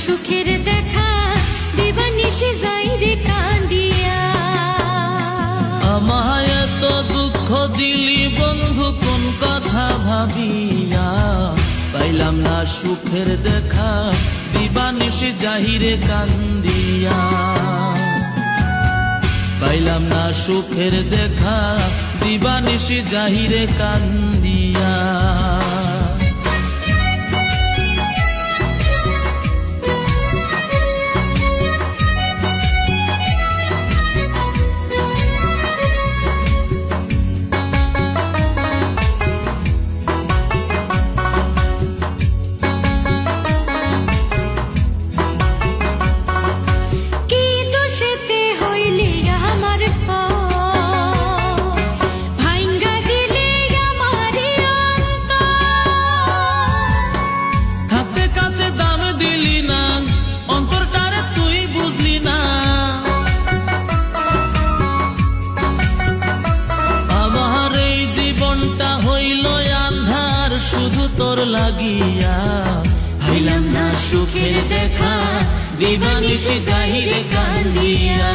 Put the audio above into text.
সুখের দেখা দিবানিশি যাই রে কান্দিয়া। আমায় এত দুঃখ দিলি বন্ধু কোন কথা ভাবিয়া, পাইলাম না সুখের দেখা দিবানিশি যাই রে কান্দিয়া। পাইলাম না সুখের দেখা দিবানিশি যাই রে কান্দিয়া। শুধু তোর লাগিয়া, হইলাম না সুখের দেখা দিবানিশি যাই রে কান্দিয়া।